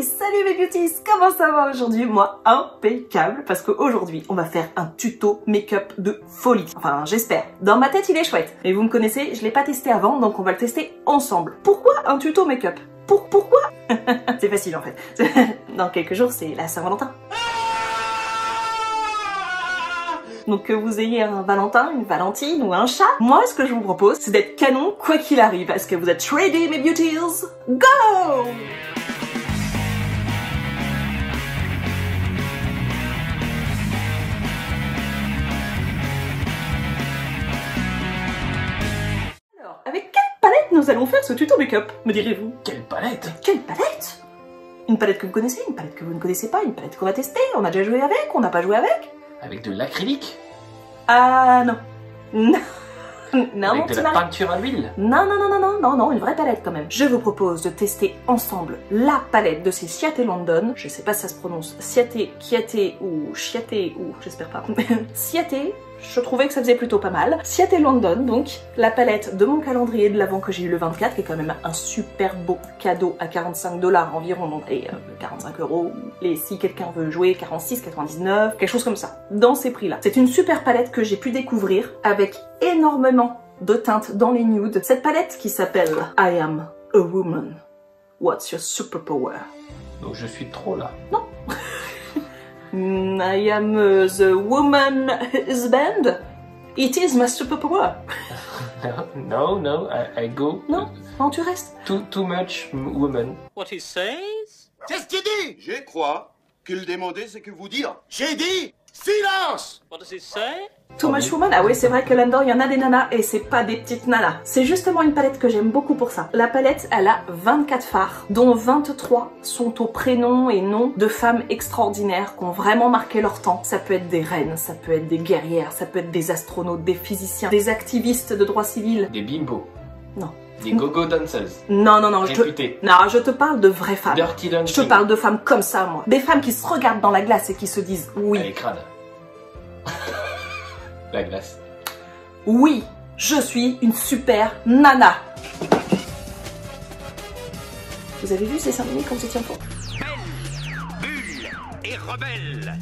Salut mes beauties, comment ça va aujourd'hui? Moi, impeccable, parce qu'aujourd'hui, on va faire un tuto make-up de folie. Enfin, j'espère. Dans ma tête, il est chouette. Mais vous me connaissez, je l'ai pas testé avant, donc on va le tester ensemble. Pourquoi un tuto make-up? Pourquoi? C'est facile en fait. Dans quelques jours, c'est la Saint-Valentin. Donc que vous ayez un Valentin, une Valentine ou un chat, moi ce que je vous propose c'est d'être canon quoi qu'il arrive. Est-ce que vous êtes ready mes beauties? Go! Alors, avec quelle palette nous allons faire ce tuto make-up, me direz-vous? Quelle palette? Quelle palette? Une palette que vous connaissez, une palette que vous ne connaissez pas, une palette qu'on va tester, on a déjà joué avec, on n'a pas joué avec? Avec de l'acrylique? Ah non. Non, avec de la peinture à l'huile? Non, une vraie palette quand même. Je vous propose de tester ensemble la palette de ces Ciaté London. Je sais pas si ça se prononce Ciaté, Chiaté ou Chiaté ou j'espère pas. Ciaté, je trouvais que ça faisait plutôt pas mal. Ciaté London, donc la palette de mon calendrier de l'Avent que j'ai eu le 24, qui est quand même un super beau cadeau à 45 $ environ, donc et 45 €, et si quelqu'un veut jouer 46,99, quelque chose comme ça, dans ces prix-là. C'est une super palette que j'ai pu découvrir avec énormément de teintes dans les nudes. Cette palette qui s'appelle I Am a Woman. What's your superpower? Donc je suis trop là. Non. I am the woman husband. It is my superpower. No, I go. Non, tu restes. Too much woman. What he says? C'est ce qu'il dit. Je crois qu'il demandait ce que vous dire. J'ai dit silence. What does he say? Too Much Woman, ah oui c'est vrai que là-dedans il y en a des nanas et c'est pas des petites nanas. C'est justement une palette que j'aime beaucoup pour ça. La palette elle a 24 fards, dont 23 sont au prénom et nom de femmes extraordinaires qui ont vraiment marqué leur temps. Ça peut être des reines, ça peut être des guerrières, ça peut être des astronautes, des physiciens, des activistes de droit civil. Des bimbos. Non. Des go-go dancers. Non, Réputées. je te parle de vraies femmes. Dirty dancing. Je te parle de femmes comme ça moi. Des femmes qui se regardent dans la glace et qui se disent oui. Elle est crade. La glace. Oui, je suis une super nana. Vous avez vu ces 5 minutes quand vous étiez enfant? Belle, bulle et rebelle.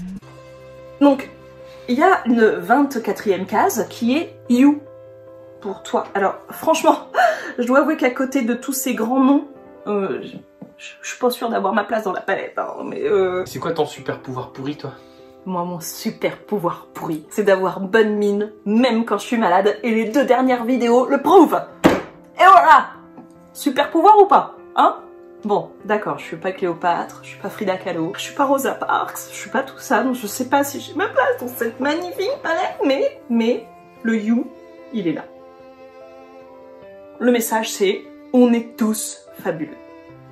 Donc, il y a une 24e case qui est You pour toi. Alors, franchement, je dois avouer qu'à côté de tous ces grands noms, je suis pas sûre d'avoir ma place dans la palette, hein, mais C'est quoi ton super pouvoir pourri, toi? Moi, mon super pouvoir pourri, c'est d'avoir bonne mine, même quand je suis malade, et les 2 dernières vidéos le prouvent. Et voilà! Super pouvoir ou pas? Hein? Bon, d'accord, je suis pas Cléopâtre, je suis pas Frida Kahlo, je suis pas Rosa Parks, je suis pas tout ça, donc je sais pas si j'ai ma place dans cette magnifique palette, mais le You, il est là. Le message c'est, on est tous fabuleux.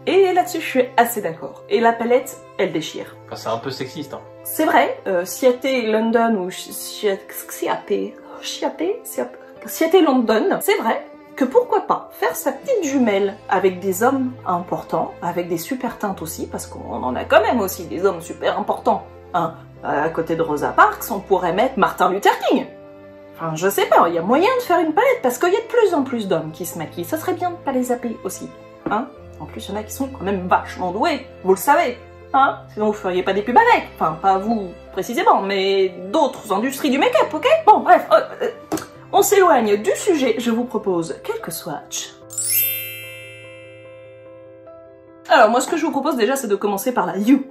Et là-dessus, je suis assez d'accord. Et la palette, elle déchire. Enfin, c'est un peu sexiste, hein. C'est vrai, Ciaté London ou Ciaté London, c'est vrai que pourquoi pas faire sa petite jumelle avec des hommes importants, avec des super teintes aussi, parce qu'on en a quand même aussi des hommes super importants. Hein. À côté de Rosa Parks, on pourrait mettre Martin Luther King. Enfin, je sais pas, il y a moyen de faire une palette, parce qu'il y a de plus en plus d'hommes qui se maquillent. Ça serait bien de pas les zapper aussi, hein. En plus, il y en a qui sont quand même vachement doués, vous le savez, hein. Sinon, vous feriez pas des pubs avec. Enfin, pas vous précisément, mais d'autres industries du make-up, ok? Bon, bref, on s'éloigne du sujet. Je vous propose quelques swatchs. Alors, moi, ce que je vous propose déjà, c'est de commencer par la You,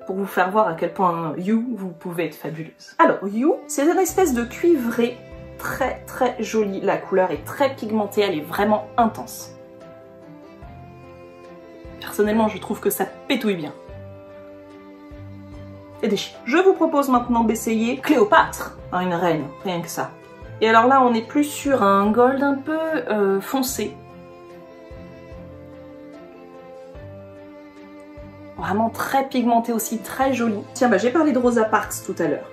pour vous faire voir à quel point You, vous pouvez être fabuleuse. Alors, You, c'est une espèce de cuivré très très joli. La couleur est très pigmentée, elle est vraiment intense. Personnellement, je trouve que ça pétouille bien. Et déchire. Je vous propose maintenant d'essayer Cléopâtre, hein, une reine, rien que ça. Et alors là, on est plus sur un gold un peu foncé. Vraiment très pigmenté aussi, très joli. Tiens, bah j'ai parlé de Rosa Parks tout à l'heure.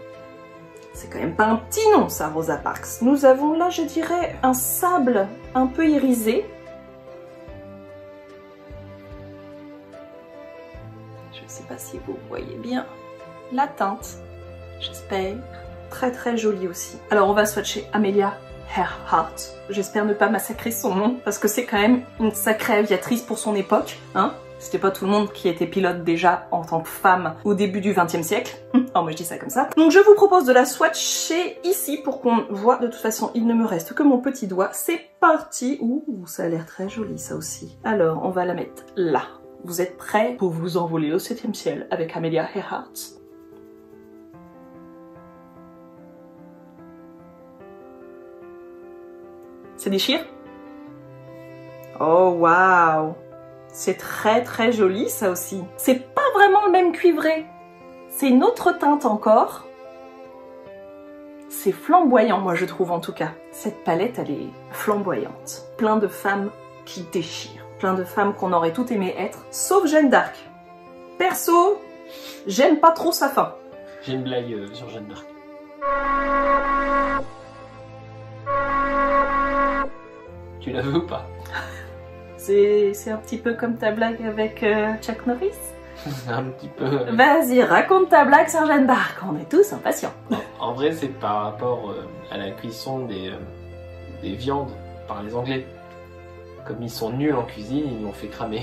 C'est quand même pas un petit nom, ça, Rosa Parks. Nous avons là, je dirais, un sable un peu irisé. Je sais pas si vous voyez bien la teinte, j'espère. Très très jolie aussi. Alors on va swatcher Amelia Earhart. J'espère ne pas massacrer son nom parce que c'est quand même une sacrée aviatrice pour son époque, hein. C'était pas tout le monde qui était pilote déjà en tant que femme au début du XXe siècle. Oh, moi je dis ça comme ça. Donc je vous propose de la swatcher ici pour qu'on voit. De toute façon, il ne me reste que mon petit doigt. C'est parti. Ouh, ça a l'air très joli ça aussi. Alors, on va la mettre là. Vous êtes prêts pour vous envoler au 7e ciel avec Amelia Earhart? Ça déchire? Oh waouh! C'est très très joli ça aussi. C'est pas vraiment le même cuivré. C'est une autre teinte encore. C'est flamboyant, moi je trouve en tout cas. Cette palette, elle est flamboyante. Plein de femmes qui déchirent. Plein de femmes qu'on aurait toutes aimé être, sauf Jeanne d'Arc. Perso, j'aime pas trop sa fin. J'ai une blague sur Jeanne d'Arc. Tu l'as vu ou pas? C'est un petit peu comme ta blague avec Chuck Norris. Un petit peu. Vas-y, raconte ta blague sur Jeanne d'Arc, on est tous impatients. En vrai, c'est par rapport à la cuisson des viandes par les Anglais. Comme ils sont nuls en cuisine, ils l'ont fait cramer.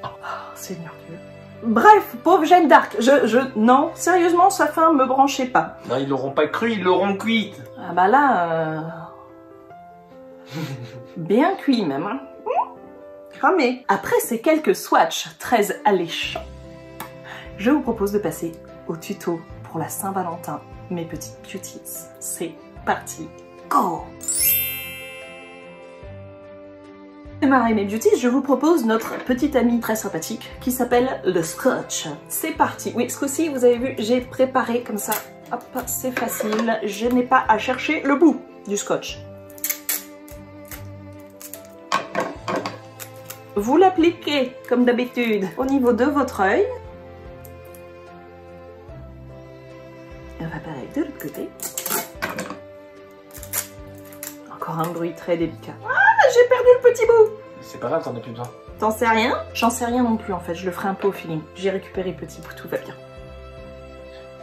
Oh, Seigneur Dieu. Bref, pauvre Jeanne d'Arc, non, sérieusement, sa fin me branchait pas. Non, ils l'auront pas cru, ils l'auront cuite. Ah bah là, bien cuit même, hein. Cramé. Après ces quelques swatchs très alléchants, je vous propose de passer au tuto pour la Saint-Valentin, mes petites beauties. C'est parti, go! Démarrer mes beauties, je vous propose notre petite amie très sympathique qui s'appelle le Scotch. C'est parti. Oui, ce coup-ci, vous avez vu, j'ai préparé comme ça. Hop, c'est facile. Je n'ai pas à chercher le bout du Scotch. Vous l'appliquez, comme d'habitude, au niveau de votre œil. Et on va pareil de l'autre côté. Encore un bruit très délicat. Ah, j'ai perdu le petit bout! C'est pas grave, t'en as plus besoin. T'en sais rien? J'en sais rien non plus en fait, je le ferai un peu au feeling. J'ai récupéré le petit bout, tout va bien.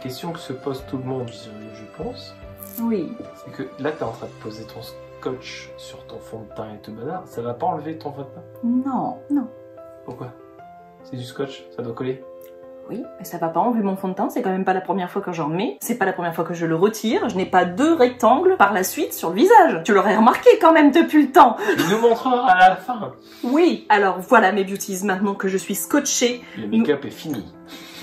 Question que se pose tout le monde, je pense. Oui. C'est que là, t'es en train de poser ton scotch sur ton fond de teint et tout bazar. Ça va pas enlever ton fond de teint? Non, non. Pourquoi? C'est du scotch, ça doit coller. Oui, mais ça va pas enlever mon fond de teint, c'est quand même pas la première fois que j'en mets, c'est pas la première fois que je le retire, je n'ai pas 2 rectangles par la suite sur le visage. Tu l'aurais remarqué quand même depuis le temps. Tu nous montreras à la fin. Oui, alors voilà mes beauties, maintenant que je suis scotchée. Le make-up est fini.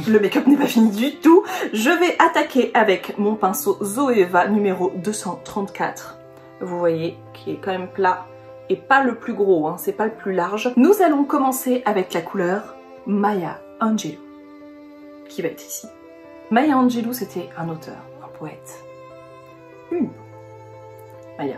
Le make-up n'est pas fini du tout. Je vais attaquer avec mon pinceau Zoeva numéro 234. Vous voyez, qui est quand même plat et pas le plus gros, hein, c'est pas le plus large. Nous allons commencer avec la couleur Maya Angelou, qui va être ici. Maya Angelou, c'était un auteur, un poète. Maya,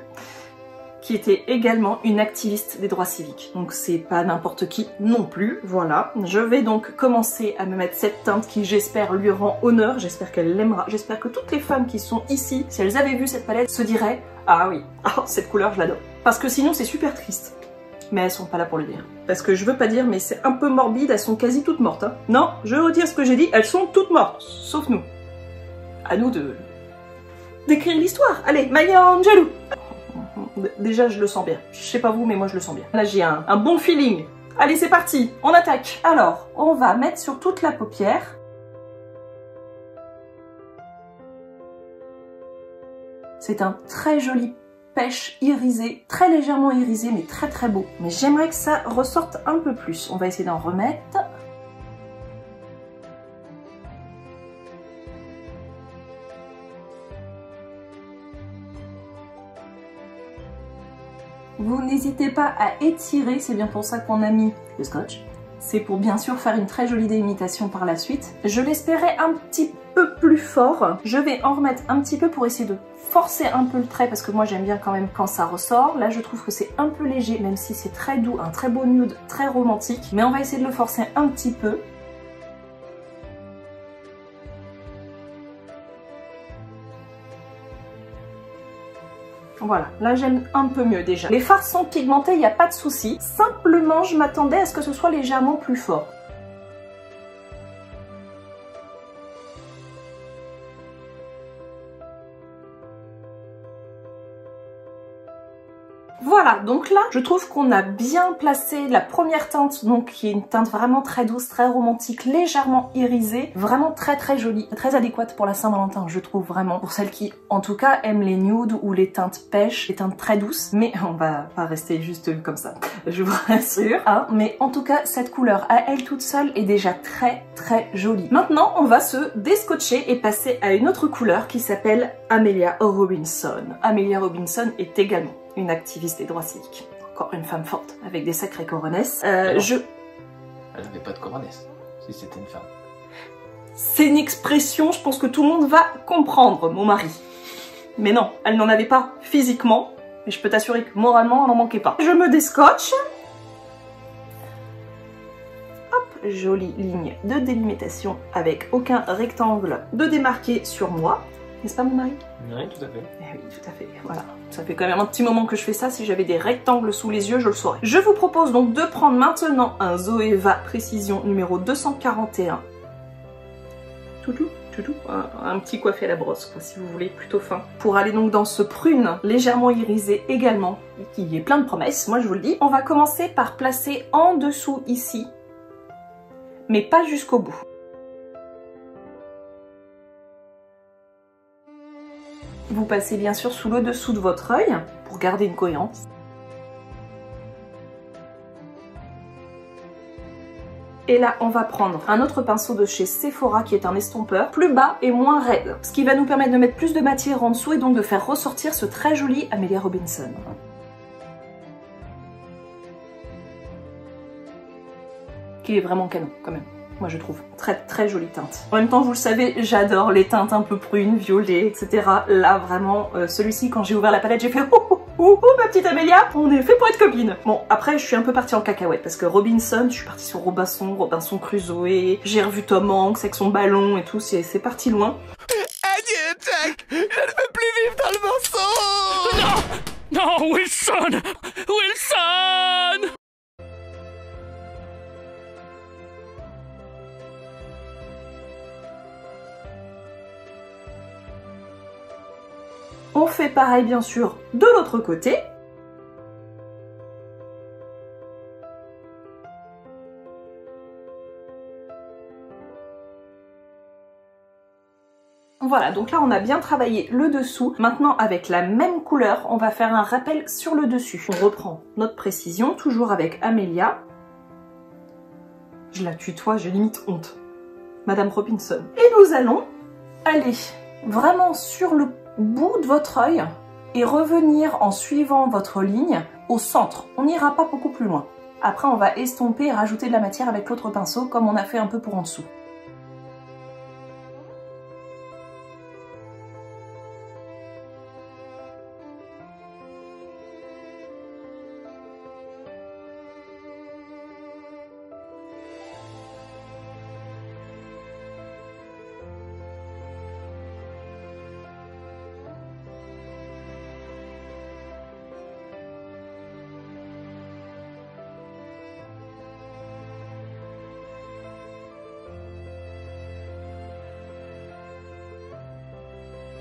qui était également une activiste des droits civiques. Donc c'est pas n'importe qui non plus, voilà. Je vais donc commencer à me mettre cette teinte qui, j'espère, lui rend honneur, j'espère qu'elle l'aimera, j'espère que toutes les femmes qui sont ici, si elles avaient vu cette palette, se diraient « Ah oui, oh, cette couleur, je l'adore ». Parce que sinon, c'est super triste. Mais elles sont pas là pour le dire. Parce que je veux pas dire, mais c'est un peu morbide, elles sont quasi toutes mortes. Hein. Non, je retire ce que j'ai dit, elles sont toutes mortes, sauf nous. À nous de d'écrire l'histoire. Allez, Maya Angelou. Déjà, je le sens bien. Je sais pas vous, mais moi, je le sens bien. Là, j'ai un bon feeling. Allez, c'est parti, on attaque. Alors, on va mettre sur toute la paupière. C'est un très joli pêche irisé, très légèrement irisé, mais très très beau. Mais j'aimerais que ça ressorte un peu plus. On va essayer d'en remettre. Vous n'hésitez pas à étirer, c'est bien pour ça qu'on a mis le scotch. C'est pour bien sûr faire une très jolie délimitation par la suite. Je l'espérais un petit peu plus fort. Je vais en remettre un petit peu pour essayer de forcer un peu le trait parce que moi j'aime bien quand même quand ça ressort. Là je trouve que c'est un peu léger même si c'est très doux, un très beau nude, très romantique. Mais on va essayer de le forcer un petit peu. Voilà, là j'aime un peu mieux déjà. Les fards sont pigmentés, il n'y a pas de souci. Simplement, je m'attendais à ce que ce soit légèrement plus fort. Voilà, donc là, je trouve qu'on a bien placé la première teinte, donc qui est une teinte vraiment très douce, très romantique, légèrement irisée, vraiment très très jolie, très adéquate pour la Saint-Valentin, je trouve vraiment. Pour celles qui, en tout cas, aiment les nudes ou les teintes pêche, les teintes très douces, mais on va pas rester juste comme ça, je vous rassure. Hein, mais en tout cas, cette couleur à elle toute seule est déjà très très jolie. Maintenant, on va se déscotcher et passer à une autre couleur qui s'appelle Amelia Robinson. Amelia Robinson est également une activiste des droits civiques. Encore une femme forte, avec des sacrées coronesses. Elle n'avait pas de coronesse, si c'était une femme. C'est une expression, je pense que tout le monde va comprendre, mon mari. Mais non, elle n'en avait pas physiquement, mais je peux t'assurer que moralement, elle n'en manquait pas. Je me déscotche. Hop, jolie ligne de délimitation avec aucun rectangle de démarqué sur moi. N'est-ce pas, mon mari? Oui, tout à fait. Eh oui, tout à fait, voilà. Ça fait quand même un petit moment que je fais ça, si j'avais des rectangles sous les yeux, je le saurais. Je vous propose donc de prendre maintenant un Zoeva Précision numéro 241. Toutou, un petit coiffé à la brosse, quoi, si vous voulez, plutôt fin. Pour aller donc dans ce prune légèrement irisé également, qui est plein de promesses, moi je vous le dis. On va commencer par placer en dessous ici, mais pas jusqu'au bout. Vous passez bien sûr sous le dessous de votre œil pour garder une cohérence. Et là, on va prendre un autre pinceau de chez Sephora qui est un estompeur, plus bas et moins raide. Ce qui va nous permettre de mettre plus de matière en dessous et donc de faire ressortir ce très joli Amelia Robinson. Qui est vraiment canon quand même. Moi je trouve très très jolie teinte. En même temps vous le savez, j'adore les teintes un peu prunes, violet, etc. Là vraiment, celui-ci quand j'ai ouvert la palette j'ai fait oh ma petite Amélia, on est fait pour être copines. Bon après je suis un peu partie en cacahuète parce que Robinson, je suis partie sur Robinson Crusoe, j'ai revu Tom Hanks avec son ballon et tout, c'est parti loin. Adieu Jack, je ne veux plus vivre dans le morceau. Non, non Wilson, Wilson. On fait pareil bien sûr de l'autre côté. Voilà, donc là on a bien travaillé le dessous. Maintenant avec la même couleur, on va faire un rappel sur le dessus. On reprend notre précision, toujours avec Amelia. Je la tutoie, j'ai limite honte. Madame Robinson. Et nous allons aller vraiment sur le bout de votre œil et revenir en suivant votre ligne au centre. On n'ira pas beaucoup plus loin. Après on va estomper et rajouter de la matière avec l'autre pinceau comme on a fait un peu pour en dessous.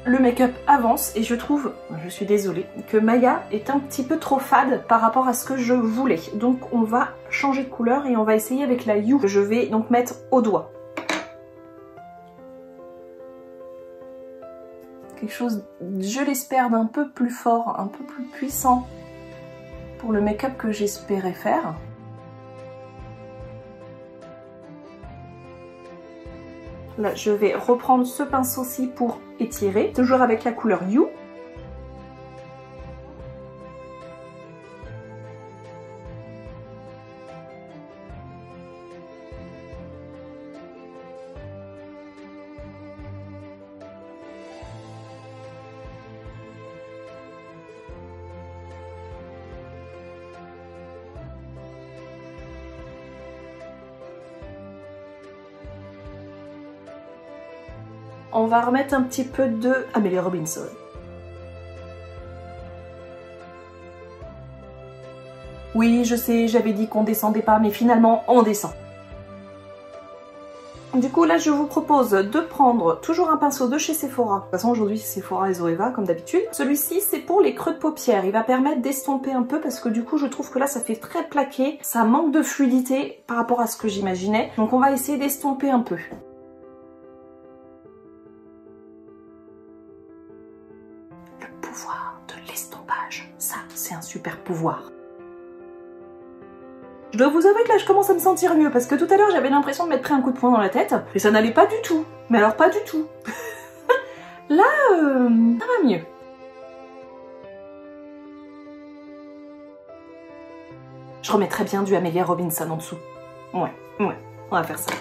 Le make-up avance et je trouve, je suis désolée, que Maya est un petit peu trop fade par rapport à ce que je voulais. Donc on va changer de couleur et on va essayer avec la You. Je vais donc mettre au doigt. Quelque chose, je l'espère, d'un peu plus fort, un peu plus puissant pour le make-up que j'espérais faire. Là, je vais reprendre ce pinceau-ci pour étirer, toujours avec la couleur You. On va remettre un petit peu de Amelia Robinson. Oui, je sais, j'avais dit qu'on descendait pas, mais finalement, on descend. Du coup là je vous propose de prendre toujours un pinceau de chez Sephora. De toute façon aujourd'hui c'est Sephora et Zoeva comme d'habitude. Celui-ci c'est pour les creux de paupières. Il va permettre d'estomper un peu parce que du coup je trouve que là ça fait très plaqué. Ça manque de fluidité par rapport à ce que j'imaginais. Donc on va essayer d'estomper un peu. Le pouvoir de l'estompage. Ça c'est un super pouvoir. Je dois vous avouer que là je commence à me sentir mieux parce que tout à l'heure j'avais l'impression de m'être pris un coup de poing dans la tête et ça n'allait pas du tout. Mais alors pas du tout. Là, ça va mieux. Je remets très bien du Amelia Robinson en dessous. Ouais, on va faire ça.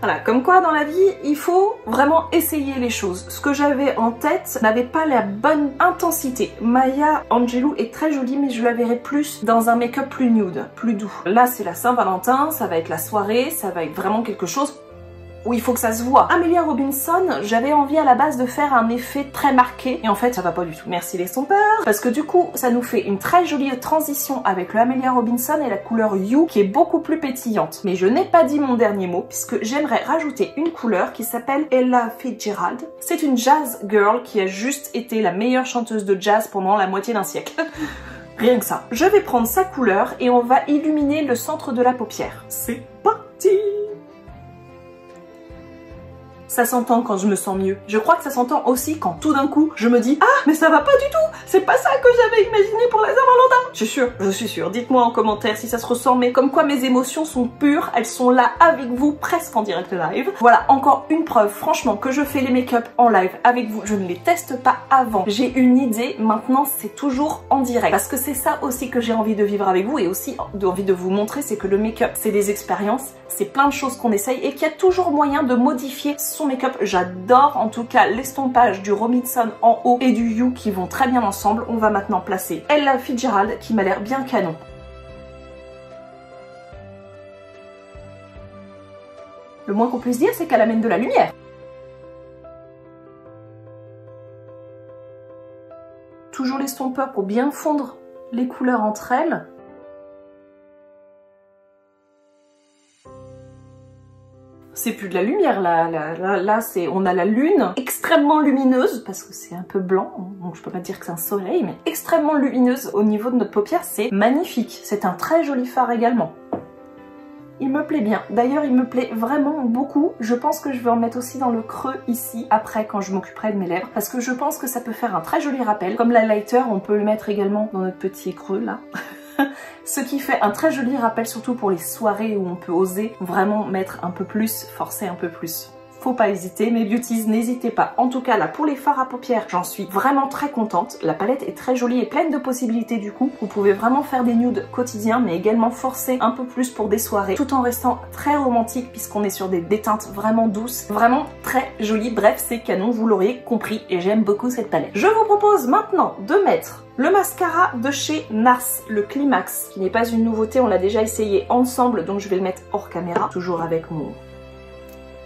Voilà, comme quoi dans la vie, il faut vraiment essayer les choses. Ce que j'avais en tête n'avait pas la bonne intensité. Maya Angelou est très jolie, mais je la verrai plus dans un make-up plus nude, plus doux. Là, c'est la Saint-Valentin, ça va être la soirée, ça va être vraiment quelque chose où il faut que ça se voit. Amelia Robinson, j'avais envie à la base de faire un effet très marqué et en fait ça va pas du tout. Merci les estompeurs parce que du coup ça nous fait une très jolie transition avec le Amelia Robinson et la couleur You qui est beaucoup plus pétillante. Mais je n'ai pas dit mon dernier mot puisque j'aimerais rajouter une couleur qui s'appelle Ella Fitzgerald. C'est une jazz girl qui a juste été la meilleure chanteuse de jazz pendant la moitié d'un siècle. Rien que ça. Je vais prendre sa couleur et on va illuminer le centre de la paupière. C'est parti! Ça s'entend quand je me sens mieux. Je crois que ça s'entend aussi quand tout d'un coup, je me dis « Ah, mais ça va pas du tout! C'est pas ça que j'avais imaginé pour la Saint-Valentin !» Je suis sûre. Dites-moi en commentaire si ça se ressent, mais comme quoi mes émotions sont pures, elles sont là avec vous, presque en direct live. Voilà, encore une preuve, franchement, que je fais les make-up en live avec vous. Je ne les teste pas avant. J'ai une idée, maintenant c'est toujours en direct. Parce que c'est ça aussi que j'ai envie de vivre avec vous et aussi envie de vous montrer, c'est que le make-up, c'est des expériences, c'est plein de choses qu'on essaye et qu'il y a toujours moyen de modifier son make-up. J'adore en tout cas l'estompage du Robinson en haut et du You qui vont très bien ensemble. On va maintenant placer Ella Fitzgerald qui m'a l'air bien canon. Le moins qu'on puisse dire c'est qu'elle amène de la lumière. Toujours l'estompeur pour bien fondre les couleurs entre elles. C'est plus de la lumière là c'est on a la lune extrêmement lumineuse parce que c'est un peu blanc donc je peux pas dire que c'est un soleil mais extrêmement lumineuse au niveau de notre paupière, c'est magnifique. C'est un très joli fard également. Il me plaît bien. D'ailleurs, il me plaît vraiment beaucoup. Je pense que je vais en mettre aussi dans le creux ici, après quand je m'occuperai de mes lèvres, parce que je pense que ça peut faire un très joli rappel. Comme l'highlighter, on peut le mettre également dans notre petit creux là. Ce qui fait un très joli rappel, surtout pour les soirées où on peut oser vraiment mettre un peu plus, forcer un peu plus. Faut pas hésiter, mes beauties, n'hésitez pas. En tout cas, là, pour les fards à paupières, j'en suis vraiment très contente. La palette est très jolie et pleine de possibilités du coup. Vous pouvez vraiment faire des nudes quotidiens, mais également forcer un peu plus pour des soirées, tout en restant très romantique, puisqu'on est sur des teintes vraiment douces, vraiment très jolies. Bref, c'est canon, vous l'auriez compris, et j'aime beaucoup cette palette. Je vous propose maintenant de mettre le mascara de chez NARS, le Climax, qui n'est pas une nouveauté, on l'a déjà essayé ensemble, donc je vais le mettre hors caméra, toujours avec mon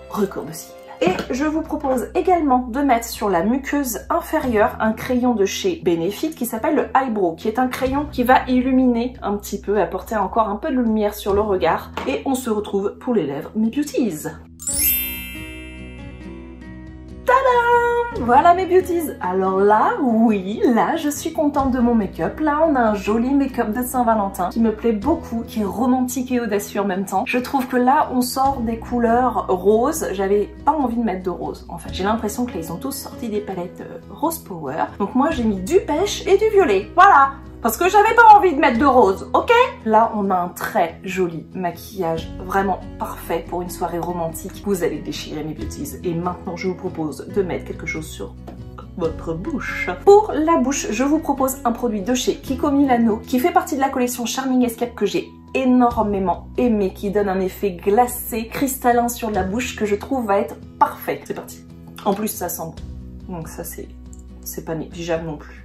recours de cils. Et je vous propose également de mettre sur la muqueuse inférieure un crayon de chez Benefit qui s'appelle le Eyebrow, qui est un crayon qui va illuminer un petit peu, apporter encore un peu de lumière sur le regard. Et on se retrouve pour les lèvres, mes beauties. Tadam! Voilà mes beauties. Alors là, oui, là je suis contente de mon make-up. Là on a un joli make-up de Saint-Valentin qui me plaît beaucoup, qui est romantique et audacieux en même temps. Je trouve que là on sort des couleurs roses. J'avais pas envie de mettre de rose. En fait, j'ai l'impression que là ils ont tous sorti des palettes Rose Power. Donc moi j'ai mis du pêche et du violet. Voilà! Parce que j'avais pas envie de mettre de rose, ok? Là, on a un très joli maquillage, vraiment parfait pour une soirée romantique. Vous allez déchirer mes beauties. Et maintenant, je vous propose de mettre quelque chose sur votre bouche. Pour la bouche, je vous propose un produit de chez Kiko Milano qui fait partie de la collection Charming Escape que j'ai énormément aimé, qui donne un effet glacé, cristallin sur la bouche que je trouve va être parfait. C'est parti. En plus, ça sent bon. Donc ça, c'est pas négligeable non plus.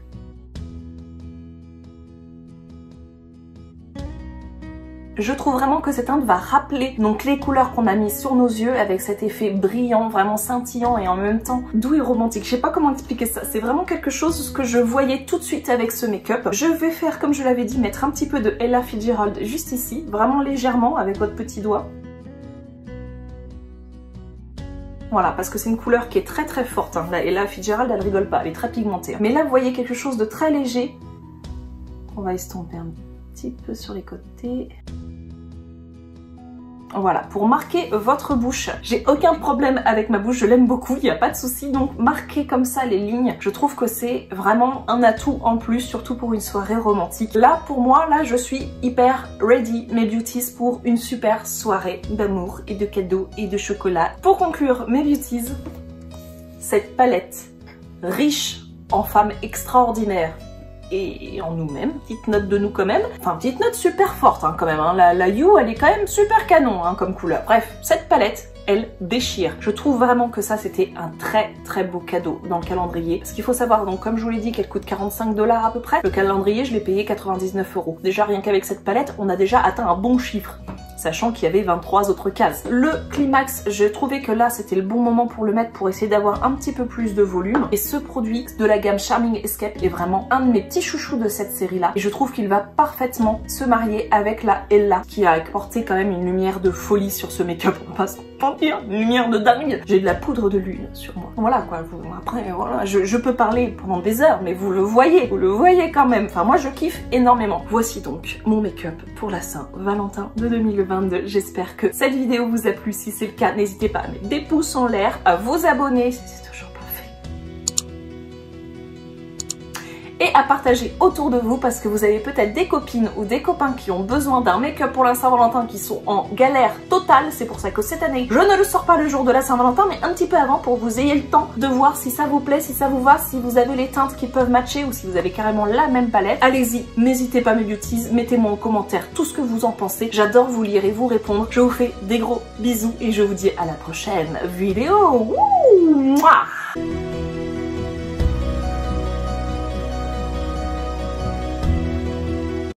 Je trouve vraiment que cette teinte va rappeler donc les couleurs qu'on a mis sur nos yeux avec cet effet brillant, vraiment scintillant et en même temps doux et romantique. Je sais pas comment expliquer ça, c'est vraiment quelque chose que je voyais tout de suite avec ce make-up. Je vais faire, comme je l'avais dit, mettre un petit peu de Ella Fitzgerald juste ici, vraiment légèrement avec votre petit doigt. Voilà, parce que c'est une couleur qui est très très forte. Hein. Là, Ella Fitzgerald, elle rigole pas, elle est très pigmentée. Mais là, vous voyez quelque chose de très léger. On va estomper un petit peu sur les côtés. Voilà, pour marquer votre bouche. J'ai aucun problème avec ma bouche, je l'aime beaucoup, il n'y a pas de souci. Donc marquer comme ça les lignes, je trouve que c'est vraiment un atout en plus, surtout pour une soirée romantique. Là, pour moi, là, je suis hyper ready, mes beauties, pour une super soirée d'amour et de cadeaux et de chocolat. Pour conclure mes beauties, cette palette riche en femmes extraordinaires et en nous-mêmes, petite note de nous quand même, enfin petite note super forte hein, quand même, hein. La You elle est quand même super canon hein, comme couleur. Bref, cette palette, elle déchire. Je trouve vraiment que ça c'était un très très beau cadeau dans le calendrier. Parce qu'il faut savoir, donc comme je vous l'ai dit, qu'elle coûte 45 $ à peu près. Le calendrier je l'ai payé 99 €. Déjà rien qu'avec cette palette, on a déjà atteint un bon chiffre, sachant qu'il y avait 23 autres cases. Le climax, je trouvais que là c'était le bon moment pour le mettre pour essayer d'avoir un petit peu plus de volume. Et ce produit de la gamme Charming Escape est vraiment un de mes petits chouchous de cette série là. Et je trouve qu'il va parfaitement se marier avec la Ella qui a apporté quand même une lumière de folie sur ce make-up. On va pas se mentir, une lumière de dingue. J'ai de la poudre de lune sur moi. Voilà quoi, après voilà, je peux parler pendant des heures mais vous le voyez quand même. Enfin moi je kiffe énormément. Voici donc mon make-up pour la Saint-Valentin de 2022. J'espère que cette vidéo vous a plu. Si c'est le cas, n'hésitez pas à mettre des pouces en l'air, à vous abonner si c'est toujours pas fait, et à partager autour de vous parce que vous avez peut-être des copines ou des copains qui ont besoin d'un make-up pour la Saint-Valentin, qui sont en galère totale. C'est pour ça que cette année, je ne le sors pas le jour de la Saint-Valentin, mais un petit peu avant pour que vous ayez le temps de voir si ça vous plaît, si ça vous va, si vous avez les teintes qui peuvent matcher ou si vous avez carrément la même palette. Allez-y, n'hésitez pas mes beauties, mettez-moi en commentaire tout ce que vous en pensez. J'adore vous lire et vous répondre. Je vous fais des gros bisous et je vous dis à la prochaine vidéo. Ouh, mouah.